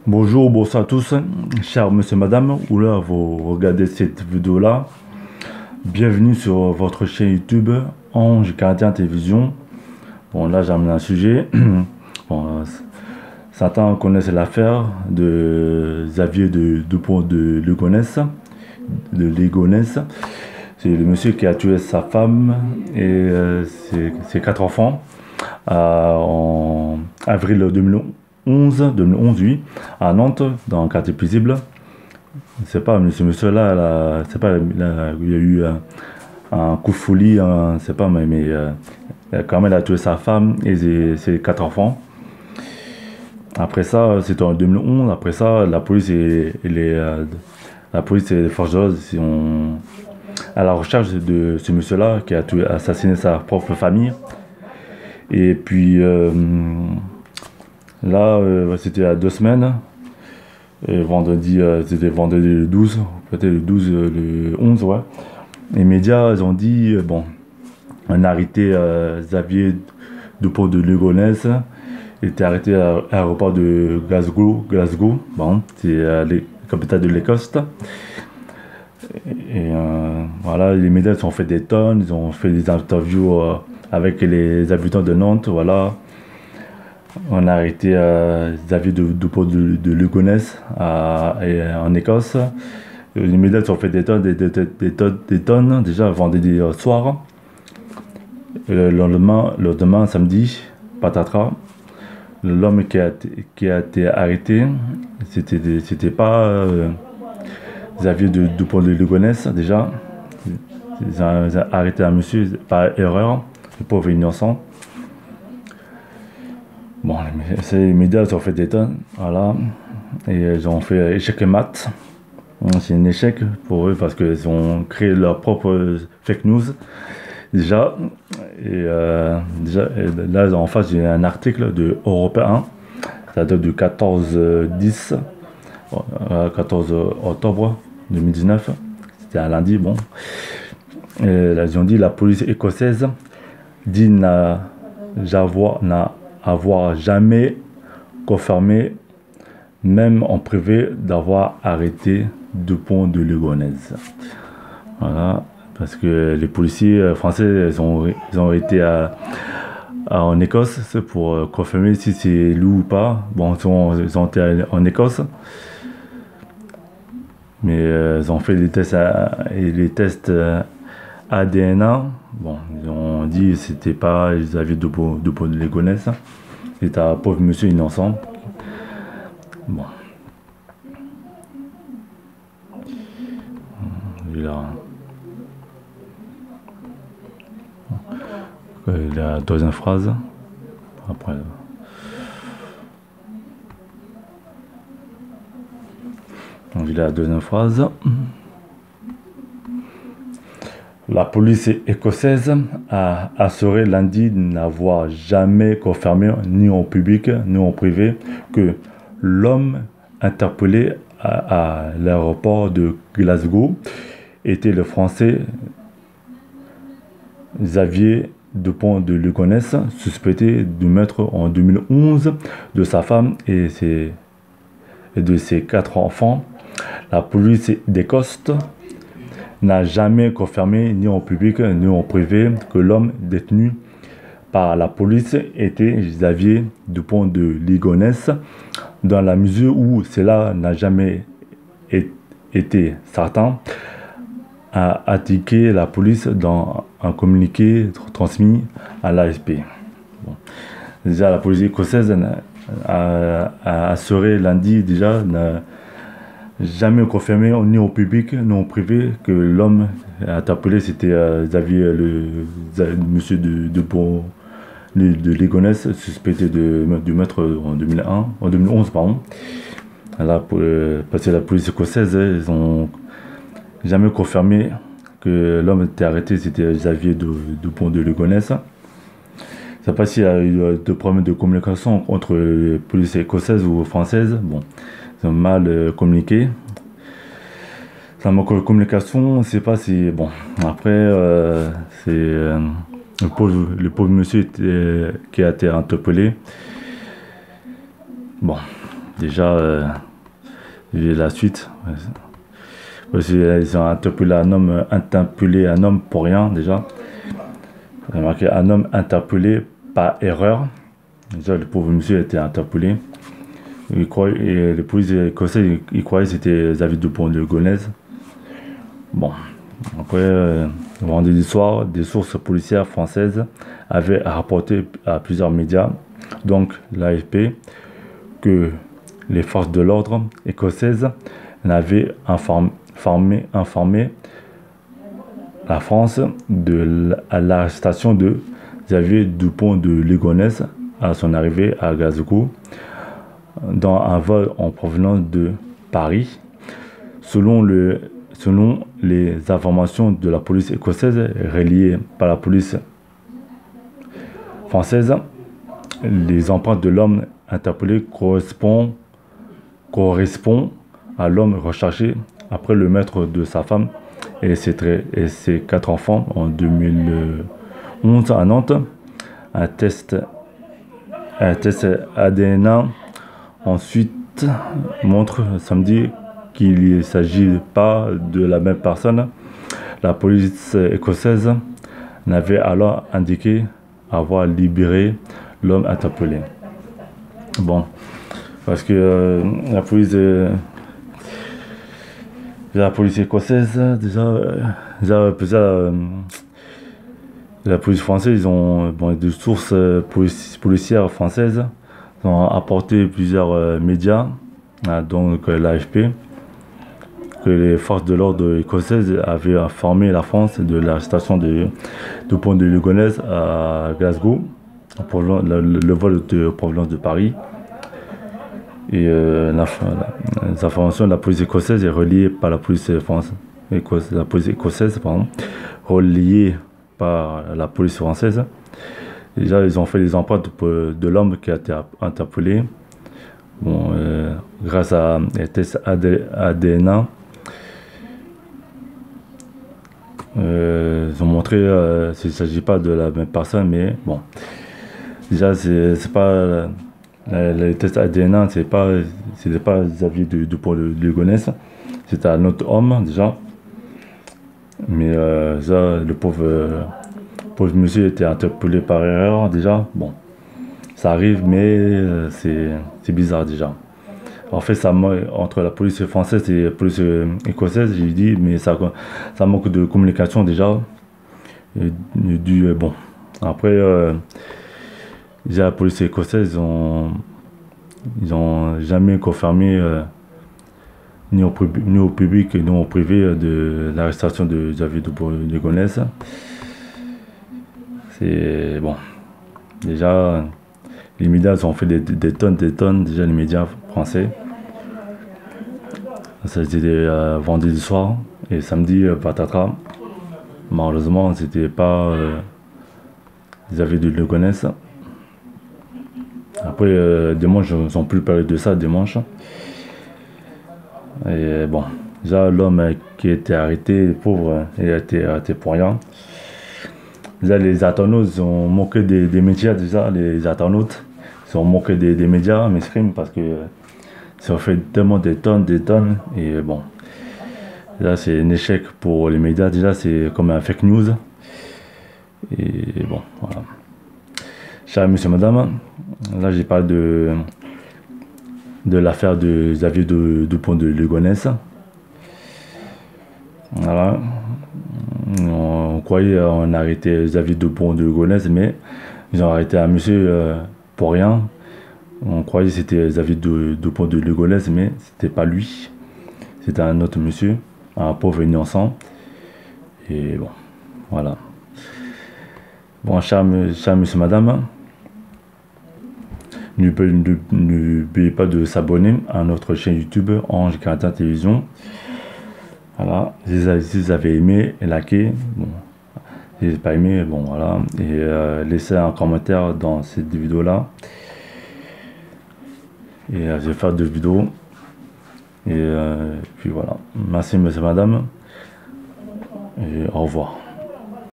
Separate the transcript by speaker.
Speaker 1: Bonjour, bonsoir à tous, chers monsieur, madame, ou là vous regardez cette vidéo-là. Bienvenue sur votre chaîne YouTube Ange Gardien Télévision. Bon, là j'ai amené un sujet. Bon, certains connaissent l'affaire de Xavier Dupont de Ligonnès. C'est le monsieur qui a tué sa femme et ses quatre enfants en avril 2011, oui, à Nantes, dans le quartier paisible. C'est pas, ce monsieur-là, c'est pas, il y a eu un coup de folie, c'est pas, mais quand même, il a tué sa femme et ses quatre enfants. Après ça, c'était en 2011. Après ça, la police la police et les forces de l'ordre sont à la recherche de ce monsieur-là qui a assassiné sa propre famille. Et puis là, c'était il y a 2 semaines. Et vendredi, c'était vendredi le 12, peut-être le 12, le 11, ouais. Les médias, ils ont dit, bon, on a arrêté Xavier Dupont de Ligonnès. Il était arrêté à l'aéroport de Glasgow, bon, c'est la capitale de l'Écosse. Et voilà, les médias ont fait des tonnes, ils ont fait des interviews avec les habitants de Nantes, voilà. On a arrêté Xavier Dupont de Ligonnès en Écosse. Les médias ont fait des tonnes, des tonnes, déjà vendredi soir. Le lendemain, samedi, patatras. L'homme qui a été arrêté, c'était pas Xavier Dupont de Ligonnès, déjà. Ils ont arrêté un monsieur par erreur, le pauvre innocent. Bon, les médias ont fait des tonnes, voilà, et ils ont fait échec et mat. C'est un échec pour eux parce qu'ils ont créé leur propre fake news, déjà. Et là, en face, j'ai un article de Européen, ça date du 14 octobre 2019, c'était un lundi, bon. Et là, ils ont dit la police écossaise dit avoir jamais confirmé, même en privé, d'avoir arrêté Dupont de Ligonnès. Voilà, parce que les policiers français, ils ont été en Écosse pour confirmer si c'est lui ou pas. Bon, ils ont été en Écosse, mais ils ont fait les tests ADN. Bon, ils ont dit que c'était pas Xavier Dupont de Ligonnès. C'est un pauvre monsieur innocent. Bon. La deuxième phrase. Après. Donc, il a la deuxième phrase. La police écossaise a assuré lundi n'avoir jamais confirmé, ni en public ni en privé, que l'homme interpellé à l'aéroport de Glasgow était le Français Xavier Dupont de Ligonnès, suspecté du meurtre en 2011 de sa femme et de ses 4 enfants. La police d'Écosse n'a jamais confirmé, ni en public ni en privé, que l'homme détenu par la police était Xavier Dupont de Ligonnès, dans la mesure où cela n'a jamais été certain, a indiqué la police dans un communiqué transmis à l'AFP. Bon. Déjà, la police écossaise a assuré lundi déjà jamais confirmé ni au public ni au privé que l'homme interpellé c'était Xavier, monsieur Dupont de Ligonnès, suspecté du meurtre en 2011, pardon. Là, parce que la police écossaise, ils ont jamais confirmé que l'homme était arrêté, c'était Xavier Dupont de Ligonnès. Je ne sais pas s'il y a eu de problèmes de communication entre les polices écossaises ou françaises. Bon, ils ont mal communiqué. Ça manque de communication, on ne sait pas si... Bon, après, c'est le pauvre monsieur qui a été interpellé. Bon, déjà, la suite. Ils ont interpellé un homme pour rien, déjà. Il a marqué un homme interpellé par erreur. Déjà, le pauvre monsieur a été interpellé. Et les policiers écossais, ils croyaient que c'était David Dupont de Ligonnès. Bon, après, vendredi soir, des sources policières françaises avaient rapporté à plusieurs médias, donc l'AFP, que les forces de l'ordre écossaises n'avaient informé la France de l'arrestation de Xavier Dupont de Ligonnès à son arrivée à Glasgow dans un vol en provenance de Paris. Selon les informations de la police écossaise reliées par la police française, les empreintes de l'homme interpellé correspondent à l'homme recherché après le meurtre de sa femme et ses 4 enfants en 2011 à Nantes. Un test ADN ensuite montre samedi qu'il ne s'agit pas de la même personne. La police écossaise n'avait alors indiqué avoir libéré l'homme interpellé. Bon, parce que la police écossaise, la police française, ils ont des sources policières françaises, ils ont apporté plusieurs médias, donc l'AFP, que les forces de l'ordre écossaises avaient informé la France de l'arrestation de Dupont de Ligonnès à Glasgow, le vol de provenance de Paris. Et les informations de la police écossaise est reliée par la police écossaise, reliée par la police française. Déjà, ils ont fait les empreintes de l'homme qui a été interpellé. Bon, grâce à un test ADN, ils ont montré qu'il ne s'agit pas de la même personne, mais bon. Déjà, c'est pas. Le test ADN, c'était pas Xavier Dupont de Ligonnès, c'était un autre homme déjà. Mais ça, le pauvre monsieur était interpellé par erreur déjà. Bon, ça arrive, mais c'est bizarre déjà. En fait, ça entre la police française et la police écossaise, j'ai dit, mais ça manque de communication déjà. Bon, après. Déjà, la police écossaise, ils ont jamais confirmé ni au public ni au privé de l'arrestation de Xavier Dupont de Ligonnès. C'est bon. Déjà, les médias ont fait des tonnes, déjà les médias français. Ça c'était vendredi soir et samedi patatras. Malheureusement, c'était pas Xavier de Ligonnès. Après, dimanche, ils n'ont plus parlé de ça, dimanche. Et bon, déjà, l'homme qui a été arrêté, le pauvre, il a été arrêté pour rien. Déjà, les internautes ont moqué des médias, déjà, les internautes. Ils ont moqué des médias, mainstream, parce que ça fait tellement des tonnes. Et bon, là, c'est un échec pour les médias. Déjà, c'est comme un fake news. Et bon, voilà. Chers monsieur, madame, là j'ai parlé de l'affaire de Xavier Dupont de Ligonnès. Voilà. On croyait on a arrêté Xavier Dupont de Ligonnès, mais ils ont arrêté un monsieur pour rien. On croyait que c'était Xavier Dupont de Ligonnès, mais c'était pas lui. C'était un autre monsieur, un pauvre innocent. Et bon, voilà. Bon, cher monsieur, madame, n'oubliez pas de s'abonner à notre chaîne YouTube Ange Gardien Télévision. Voilà, si vous avez aimé, likez. Bon, si vous n'avez pas aimé, bon voilà. Et laissez un commentaire dans cette vidéo-là. Et je vais faire 2 vidéos. Et puis voilà. Merci monsieur, madame. Et au revoir.